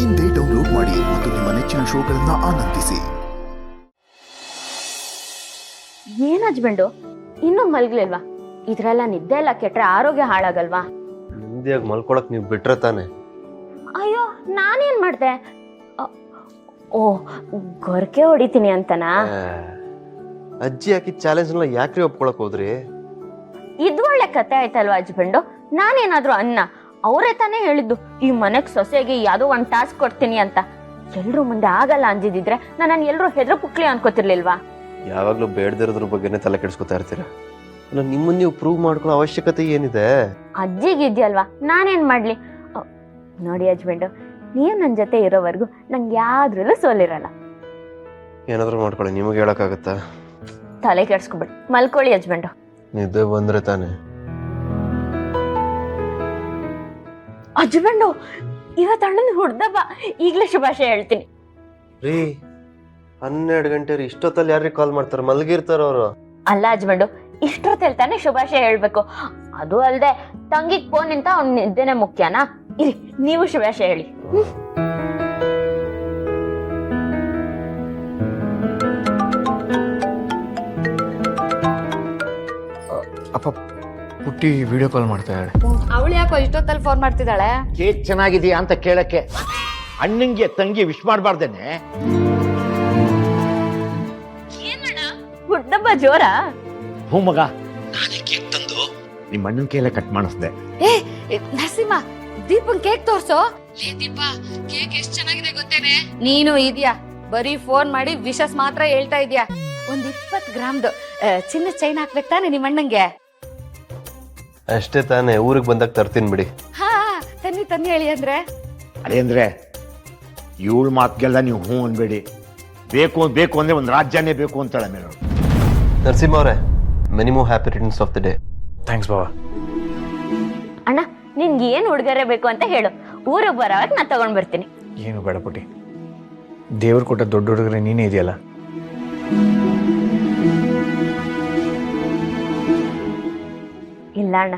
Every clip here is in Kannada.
ಇಂದೇ ಡೌನ್ಲೋಡ್ ಮಾಡಿ ಮತ್ತು ನಿಮ್ಮ ನೆಚ್ಚಿನ ಶೋಗಳನ್ನ ಆನಂದಿಸಿ. ಏನ್ ಹಸ್ಬೆಂಡು ಇನ್ನೂ ಮಲ್ಗ್ಲಿಲ್ವಾ? ಇದ್ರೆಲ್ಲ ನಿದ್ದೆ ಎಲ್ಲ ಕೆಟ್ರೆ ಆರೋಗ್ಯ ಹಾಳಾಗಲ್ವಾ? ನಿಮ್ದಿಯಾಗಿ ಮಲ್ಕೊಳಕ್ ನೀವು ಬಿಟ್ರೆ ತಾನೆ. ಅಯ್ಯೋ ನಾನೇನ್ ಮಾಡ್ದೆ? ಓ ಗೊರಕೆ ಹೊಡಿತೀನಿ ಅಂತನಾ? ಅಜ್ಜಿ ಹಾಕಿ ಚಾಲೆಂಜ್ನ ಯಾಕ್ರಿ ಒಪ್ಕೊಳಕ್ ಹೋದ್ರಿ? ಇದ್ ಒಳ್ಳೆ ಕತೆ ಆಯ್ತಲ್ವಾ ಹಸ್ಬೆಂಡು? ನಾನೇನಾದ್ರೂ ಅವರೇ ತಾನೇ ಹೇಳಿದ್ದು ಈ ಮನೆಗ್ ಸೊಸೆಗೆ ಯಾವ್ದೋ ಒಂದ್ ಟಾಸ್ಕ್ ಕೊಡ್ತೀನಿ ಅಂತ. ಎಲ್ರೂ ಮುಂದೆ ಆಗಲ್ಲ ಅಂಜಿದಿದ್ರೆ ನಾನು ಎಲ್ರು ಹೆದ್ರ ಪುಕ್ಲಿ ಅನ್ಕೋತಿರ್ಲಿಲ್ವಾ? ಯಾವಾಗ್ಲೂ ಬೇಡದಿರೋದ್ರ ಬಗ್ಗೆನೇ ತಲೆ ಕೆಡಿಸ್ಕೊತಾ ಇರ್ತೀರ. ನಿಮ್ಮನ್ನ ನೀವು ಪ್ರೂವ್ ಮಾಡ್ಕೊಳ್ಳೋ ಅವಶ್ಯಕತೆ ಏನಿದೆ? ಅಜ್ಜಿಗಿದ್ಯಲ್ವಾ, ನಾನೇನ್ ಮಾಡ್ಲಿ? ನೋಡಿ ಹಸ್ಬೆಂಡು, ನೀವ್ ನನ್ ಜೊತೆ ಇರೋವರೆಗೂ ನಂಗೆ ಯಾವ್ದ್ರಲ್ಲೂ ಸೋಲಿರಲ್ಲ. ಏನಾದ್ರು ಮಾಡ್ಕೊಳ್ಳಿ, ನಿಮಗೆ ಹೇಳಕ್ಕಾಗತ್ತಾ? ತಲೆ ಕೆಡ್ಸ್ಕೊಬಿಡಿ, ಮಲ್ಕೊಳ್ಳಿ ಹಸ್ಬೆಂಡು. ನಿದ್ದೆ ಬಂದ್ರೆ ತಾನೆ. ಹಸ್ಬೆಂಡು ಇವತ್ತು ಅಣ್ಣನ ಹುಡ್ದಬ್ಬ, ಈಗ್ಲೇ ಶುಭಾಶಯ ಹೇಳ್ತೀನಿ. ರೀ 12 ಗಂಟೆ ರೀ, ಇಷ್ಟೊತ್ತಲ್ಲಿ ಯಾರಿಗೆ ಕಾಲ್ ಮಾಡ್ತಾರೆ? ಮಲ್ಗಿರ್ತಾರ ಅವರು. ಅಲ್ಲ ಹಸ್ಬೆಂಡು, ಇಷ್ಟೊತ್ತಲ್ಲಿ ತಾನೇ ಶುಭಾಶಯ ಹೇಳ್ಬೇಕು. ಅದು ಅಲ್ದೆ ತಂಗಿಗ್ ಫೋನ್ ನಿಂತ ಅವ್ನ ನಿದ್ದೆನೆ ಮುಖ್ಯನಾ? ಇರಿ ನೀವು ಶುಭಾಶಯ ಹೇಳಿ. ಅಪ್ಪ ಪುಟ್ಟಿ ವಿಡಿಯೋ ಕಾಲ್ ಮಾಡ್ತಾ ಇದ್ದಾಳೆ. ಅವಳು ಯಾಕೋ ಇಷ್ಟೊತ್ತಲ್ಲಿ ಫೋನ್ ಮಾಡ್ತಿದ್ದಾಳೆ? ಕೇಕ್ ಚೆನ್ನಾಗಿದೆಯಾ ಅಂತ ಕೇಳಕ್ಕೆ. ಅಣ್ಣಂಗೆ ತಂಗಿ ವಿಶ್ ಮಾಡಬಾರ್ದೇನೆ? ಹುಡ್ದಬ್ಬ ಜೋರ? ಹ್ಞೂ ಮಗ, ನಾನೇ ಕೇಕ್ ತಂದು ನಿಮ್ಮ ಅಣ್ಣನ ಕೈಯಲ್ಲೇ ಕಟ್ ಮಾಡಿಸ್ದೆ. ನರಸಿಂಹ, ದೀಪನ್ ಕೇಕ್ ತೋರ್ಸೋ. ದೀಪ, ಕೇಕ್ ಎಷ್ಟ್ ಚೆನ್ನಾಗಿದೆ ಗೊತ್ತೇನೆ? ನೀನು ಇದೆಯಾ ಬರೀ ಫೋನ್ ಮಾಡಿ ವಿಶಸ್ ಮಾತ್ರ ಹೇಳ್ತಾ ಇದೀಯಾ? ಒಂದ್ 20 ಗ್ರಾಮ್ದು ಚಿನ್ನ ಚೈನ್ ಹಾಕ್ಬೇಕು ತಾನೆ ನಿಮ್ಮ ಅಣ್ಣಂಗೆ? ಅಷ್ಟೇ ತಾನೆ, ಊರಿಗೆ ಬಂದಾಗ ತರ್ತೀನಿ ಬಿಡಿ. ಹಾ ತನ್ನಿ ತನ್ನಿ ಹೇಳಿ ಅಂದ್ರೆ. ಅದೇಂದ್ರೆ ಇವಳ ಮಾತಿಗೆಲ್ಲ ನೀವು ಹ್ಞೂ ಅನ್ಬೇಡಿ. ಬೇಕು ಬೇಕು ಅಂದ್ರೆ ಒಂದು ರಾಜ್ಯನೇ ಬೇಕು ಅಂತಾಳೆ ಮೇಲೆ. ನರಸಿಂಹ ಅವರೇ, many more happy returns of the day. Thanks ಬಾವ. ಅಣ್ಣ ನಿನ್ಗೆ ಏನ್ ಉಡುಗೊರೆ ಬೇಕು ಅಂತ ಹೇಳು, ಊರಿಗೆ ಬರೋವಾಗ ನಾ ತಗೊಂಡ್ ಬರ್ತೀನಿ. ಏನು ಬೇಡ ಪುಟ್ಟಿ, ದೇವ್ರು ಕೊಟ್ಟ ದೊಡ್ಡ ಹುಡುಗರೆ ನೀನೇ ಇದೆಯಲ್ಲ. ಇಲ್ಲ ಅಣ್ಣ,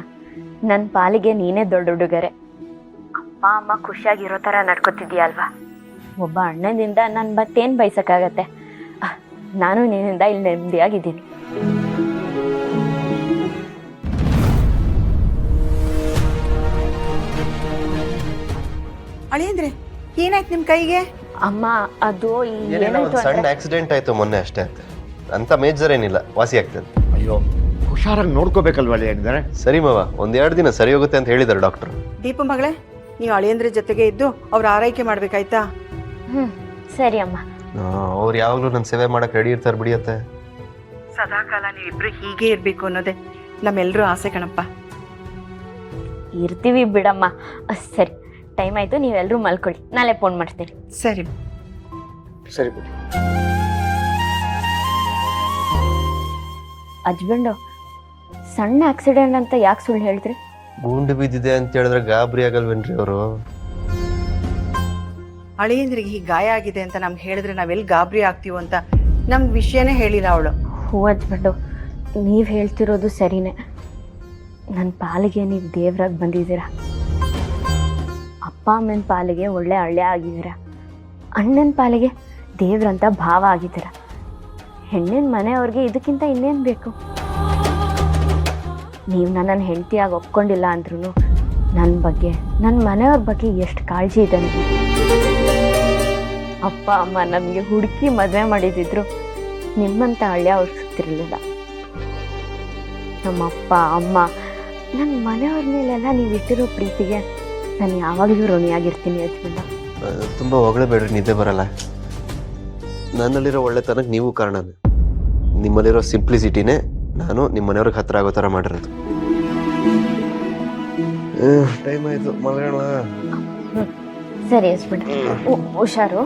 ನನ್ ಪಾಲಿಗೆ ನೀನೇ ದೊಡ್ಡ ಹುಡುಗರೆ. ಅಪ್ಪ ಅಮ್ಮ ಖುಷಿಯಾಗಿರೋ ತರ ನಡ್ಕೋತಿದ್ಯಾ ಅಲ್ವಾ? ಒಬ್ಬ ಅಣ್ಣನಿಂದ ನನ್ ಮತ್ತೇನ್ ಬಯಸಕ್ಕಾಗತ್ತೆ? ನಾನು ನಿನ್ನಿಂದ ಇಲ್ಲಿ ನೆಮ್ಮದಿಯಾಗಿದ್ದೀನಿ. ಅಳಿಯಂದ್ರೆ ಏನಾಯ್ತು ನಿಮ್ ಕೈಗೆ? ಅಮ್ಮ ಅದು ಏನಿಲ್ಲ, ಒಂದು ಸಣ್ಣ ಆಕ್ಸಿಡೆಂಟ್ ಆಯ್ತು ಮೊನ್ನೆ ಅಷ್ಟೇ. ಅಂತ ಮೇಜರ್ ಏನಿಲ್ಲ, ವಾಸಿ ಆಗ್ತದೆ. ಅಯ್ಯೋ, ಹುಷಾರಾಗಿ ನೋಡ್ಕೋಬೇಕಲ್ವ ಏನಿದ್ದಾರೆ? ಸರಿ ಮಾವ, 1-2 ದಿನ ಸರಿ ಹೋಗುತ್ತೆ ಅಂತ ಹೇಳಿದ್ದಾರೆ ಡಾಕ್ಟರ್. ದೀಪ ಮಗಳೇ, ನೀವು ಅಳಿಯಂದ್ರ ಜೊತೆಗೆ ಇದ್ದು ಅವ್ರ ಆರೈಕೆ ಮಾಡ್ಬೇಕಾಯ್ತಾ? ಸರಿ ಅಮ್ಮ. ಅವ್ರು ಯಾವಾಗ್ಲೂ ನನ್ನ ಸೇವೆ ಮಾಡಕ್ ರೆಡಿ ಇರ್ತಾರೆ ಬಿಡಿಯತ್ತೆ. ಸದಾಕಾಲ ನೀವಿಬ್ರು ಹೀಗೆ ಇರ್ಬೇಕು ಅನ್ನೋದೇ ನಮ್ಮೆಲ್ಲರೂ ಆಸೆ ಕಣಪ್ಪ. ಇರ್ತೀವಿ ಬಿಡಮ್ಮ. ಸರಿ, ಟೈಮ್ ಆಯ್ತು, ನೀವೆಲ್ಲರೂ ಮಲ್ಕೊಳ್ಳಿ, ನಾಳೆ ಫೋನ್ ಮಾಡ್ತೀನಿ. ಸರಿ ಸರಿ ಪುಟ್ಟಿ. ಹಸ್ಬೆಂಡು, ಸಣ್ಣ ಆಕ್ಸಿಡೆಂಟ್ ಅಂತ ಯಾಕೆ ಸುಳ್ಳು ಹೇಳಿದ್ರಿ? ಗುಂಡು ಬಿದ್ದಿದೆ ಅಂತ ಹೇಳಿದ್ರೆ ಗಾಬರಿ ಆಗಲ್ವೇನ್ರಿ ಅವರು? ಅಳಿಯಂದ್ರಿಗೆ ಹೀಗೆ ಗಾಯ ಆಗಿದೆ ಅಂತ ನಮ್ಗೆ ಹೇಳಿದ್ರೆ ನಾವೆಲ್ಲಿ ಗಾಬರಿ ಆಗ್ತೀವೋ ಅಂತ ನಮ್ಗೆ ವಿಷಯನೇ ಹೇಳಿಲ್ಲ ಅವಳು. ಹೂ ಹಸ್ಬೆಂಡು, ನೀವು ಹೇಳ್ತಿರೋದು ಸರಿನೇ. ನನ್ನ ಪಾಲಿಗೆ ನೀವು ದೇವ್ರಾಗಿ ಬಂದಿದ್ದೀರಾ. ಅಪ್ಪ ಅಮ್ಮನ ಪಾಲಿಗೆ ಒಳ್ಳೆ ಹಳ್ಳೆ ಆಗಿದ್ದೀರಾ. ಅಣ್ಣನ ಪಾಲಿಗೆ ದೇವ್ರಂತ ಭಾವ ಆಗಿದ್ದೀರಾ. ಹೆಣ್ಣಿನ ಮನೆಯವ್ರಿಗೆ ಇದಕ್ಕಿಂತ ಇನ್ನೇನು ಬೇಕು? ನೀವು ನನ್ನನ್ನು ಹೆಂಡತಿಯಾಗಿ ಒಪ್ಕೊಂಡಿಲ್ಲ ಅಂದ್ರೂ ನನ್ನ ಬಗ್ಗೆ, ನನ್ನ ಮನೆಯವ್ರ ಬಗ್ಗೆ ಎಷ್ಟು ಕಾಳಜಿ ಇದೆ. ಅಪ್ಪ ಅಮ್ಮ ನಮಗೆ ಹುಡುಕಿ ಮದುವೆ ಮಾಡಿದಿದ್ರು ನಿಮ್ಮಂಥ ಹಳ್ಳಿ ಅವ್ರು ಸಿಗ್ತಿರ್ಲಿಲ್ಲ. ನಮ್ಮ ಅಪ್ಪ ಅಮ್ಮ, ನನ್ನ ಮನೆಯವ್ರ ಮೇಲೆಲ್ಲ ನೀವು ಇಟ್ಟಿರೋ ಪ್ರೀತಿಗೆ ನಾನು ಯಾವಾಗಲೂ ಋಣಿಯಾಗಿರ್ತೀನಿ ಹಸ್ಬೆಂಡ. ತುಂಬ ಹೊಗಳಬೇಡ್ರಿ, ನಿದ್ದೆ ಬರಲ್ಲ. ನನ್ನಲ್ಲಿರೋ ಒಳ್ಳೆತನಕ್ಕೆ ನೀವು ಕಾರಣನೇ. ನಿಮ್ಮಲ್ಲಿರೋ ಸಿಂಪ್ಲಿಸಿಟಿನೇ ನಾನು ನಿಮ್ಮ ಮನೆಯವ್ರಿಗೆ ಹತ್ರ ಆಗೋ ಥರ ಮಾಡಿರೋದು. ಟೈಮ್ ಆಯಿತು, ಮಲಗೋಣ. ಸರಿ ಹಸ್ಬೆಂಡ್, ಹುಷಾರು.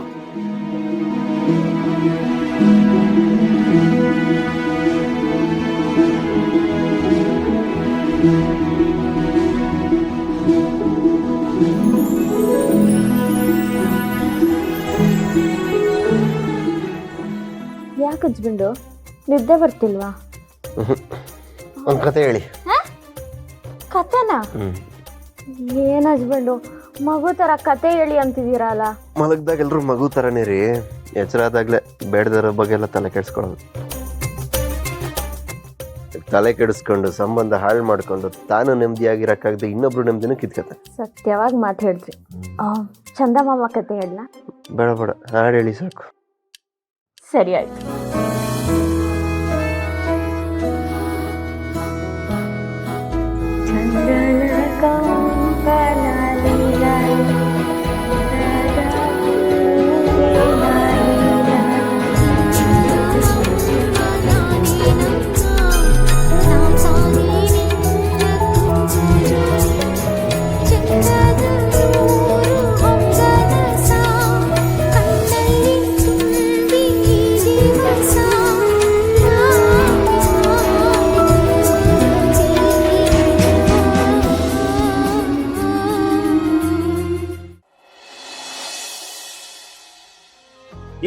ಯಾಕೆ ಹಸ್ಬೆಂಡು, ನಿದ್ದೆ ಬರ್ತಿಲ್ವಾ? ಒಂದು ಕತೆ ಹೇಳಿ. ಕತೆನಾ? ಏನ್ ಹಸ್ಬೆಂಡು, ಮಗು ಥರ ಕತೆ ಹೇಳಿ ಅಂತಿದ್ದೀರಲ್ಲ. ಮಲಗ್ದಾಗ ಎಲ್ರು ಮಗು ಥರನೇ ರೀ. ಎಚ್ಚರ ಆದಾಗಲೇ ಬೇಡದರ ಬಗ್ಗೆ ಎಲ್ಲ ತಲೆ ಕೆಡಿಸ್ಕೊಳ್ಳೋದು. ತಲೆ ಕೆಡಿಸ್ಕೊಂಡು ಸಂಬಂಧ ಹಾಳು ಮಾಡ್ಕೊಂಡು ತಾನು ನೆಮ್ಮದಿಯಾಗಿರಕ್ಕಾಗದೆ ಇನ್ನೊಬ್ರು ನೆಮ್ಮದಿನೂ ಕಿತ್ಕತ್ತೆ. ಸತ್ಯವಾಗಿ ಮಾತು ಹೇಳಿದ್ರಿ. ಚಂದಮಾಮ ಕತೆ ಹೇಳಲ್ಲ? ಬೇಡ ಬೇಡ, ಹಾಡು ಹೇಳಿ ಸಾಕು. ಸರಿ ಆಯ್ತು.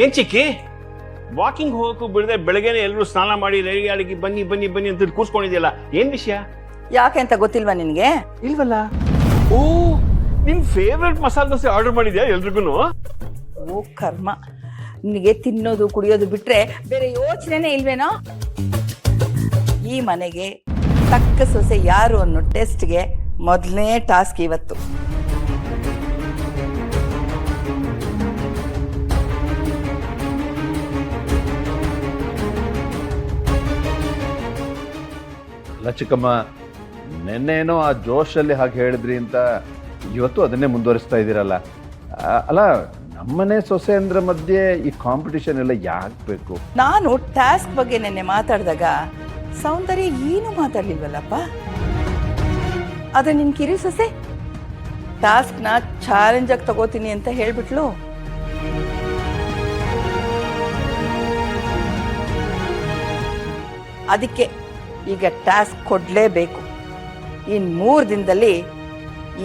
ಏನ್ ಚಿಕ್ಕಿ, ವಾಕಿಂಗ್ ಹೋಗಕ್ಕೂ ಬಿಡದೆ ಬೆಳಗ್ಗೆನೆ ಎಲ್ಲರೂ ಸ್ನಾನ ಮಾಡಿ ರೆಡಿಯಾಗಿ ಬನ್ನಿ ಬನ್ನಿ ಬನ್ನಿ ಅಂತ ಕೂರ್ಸ್ಕೊಂಡಿದ್ಯಲ್ಲ, ಏನ್ ವಿಷಯ? ಯಾಕೆ ಅಂತ ಗೊತ್ತಿಲ್ವಾ ನಿನಗೆ? ಇಲ್ವಲ್ಲ. ಓ, ನಿನ್ ಫೇವ್ರೆಟ್ ಮಸಾಲೆ ದೋಸೆ ಆರ್ಡರ್ ಮಾಡಿದ್ಯಾ ಎಲ್ರಿಗೂ? ಓ ಕರ್ಮ, ನಿನಗೆ ತಿನ್ನೋದು ಕುಡಿಯೋದು ಬಿಟ್ರೆ ಬೇರೆ ಯೋಚನೆನೇ ಇಲ್ವೇನೋ? ಈ ಮನೆಗೆ ತಕ್ಕ ಸೊಸೆ ಯಾರು ಅನ್ನೋ ಟೆಸ್ಟ್ಗೆ ಮೊದಲನೇ ಟಾಸ್ಕ್ ಇವತ್ತು. ಅಲ್ಲ ಚಿಕ್ಕಮ್ಮ, ನೆನ್ನೇನೋ ಆ ಜೋಶಲ್ಲಿ ಹಾಗೆ ಹೇಳಿದ್ರಿ ಅಂತ ಇವತ್ತು ಅದನ್ನೇ ಮುಂದುವರಿಸ್ತಾ ಇದ್ದೀರಲ್ಲ. ಅಲ್ಲ, ನಮ್ಮನೆ ಸೊಸೆ ಅಂದ್ರ ಮಧ್ಯೆ ಈ ಕಾಂಪಿಟಿಷನ್ ಎಲ್ಲ ಯಾಕೆ ಬೇಕು? ನಾನು ಟಾಸ್ಕ್ ಬಗ್ಗೆ ನೆನ್ನೆ ಮಾತಾಡಿದಾಗ ಸೌಂದರ್ಯ ಏನು ಮಾತಾಡ್ಲಿಲ್ವಲ್ಲಪ್ಪ. ಅದ ನಿನ್ ಕಿರಿ ಸೊಸೆ ಟಾಸ್ಕ್ನ ಚಾಲೆಂಜ್ ಆಗಿ ತಗೋತೀನಿ ಅಂತ ಹೇಳ್ಬಿಟ್ಲು. ಅದಕ್ಕೆ ಈಗ ಟಾಸ್ಕ್ ಕೊಡ್ಲೇಬೇಕು. ಇನ್ 3 ದಿನದಲ್ಲಿ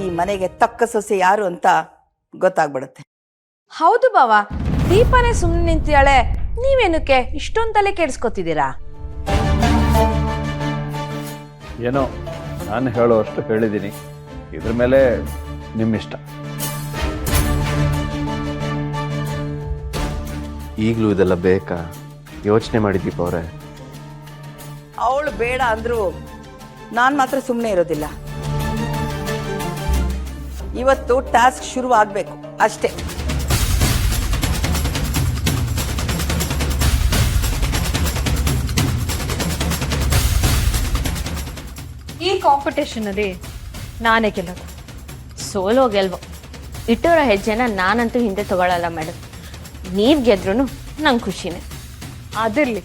ಈ ಮನೆಗೆ ತಕ್ಕ ಸೊಸೆ ಯಾರು ಅಂತ ಗೊತ್ತಾಗ್ಬಿಡುತ್ತೆ. ಹೌದು ಬಾವ, ದೀಪನೇ ಸುಮ್ಮನೆ ನಿಂತಿಯಾಳೆ, ನೀವೇನಕ್ಕೆ ಇಷ್ಟೊಂದು ತಲೆ ಕೆಡಿಸ್ಕೊತಿದ್ದೀರಾ? ಏನೋ ನಾನು ಹೇಳೋ ಅಷ್ಟು ಹೇಳಿದ್ದೀನಿ, ಇದ್ರ ಮೇಲೆ ನಿಮ್ಮಿಷ್ಟ. ಈಗಲೂ ಇದೆಲ್ಲ ಬೇಕಾ? ಯೋಚನೆ ಮಾಡಿ ದೀಪ ಅವರೇ. ಅವಳು ಬೇಡ ಅಂದ್ರು ನಾನು ಮಾತ್ರ ಸುಮ್ಮನೆ ಇರೋದಿಲ್ಲ. ಇವತ್ತು ಟಾಸ್ಕ್ ಶುರು ಆಗ್ಬೇಕು ಅಷ್ಟೇ. ಈ ಕಾಂಪಿಟೇಷನ್ ಅಲ್ಲಿ ನಾನೇ ಗೆಲ್ಲೋದು. ಸೋಲೋ ಗೆಲ್ವೋ ಇಟ್ಟಿರೋ ಹೆಜ್ಜೆನ ನಾನಂತೂ ಹಿಂದೆ ತಗೊಳ್ಳಲ್ಲ ಮೇಡಮ್. ನೀವು ಗೆದ್ರೂ ನಂಗೆ ಖುಷಿನೇ. ಅದಿರ್ಲಿ,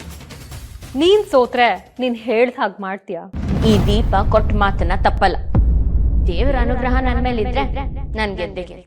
ನೀನ್ ಸೋತ್ರೆ ನೀನ್ ಹೇಳ್ದ ಹಾಗೆ ಮಾಡ್ತೀಯಾ? ಈ ದೀಪ ಕೊಟ್ಟ ಮಾತನ್ನ ತಪ್ಪಲ್ಲ. ದೇವರ ಅನುಗ್ರಹ ನನ್ನ ಮೇಲೆ ಇದ್ರೆ ನನ್ ಗೆದ್ದೆ ಗೆಲ್ತೀನಿ.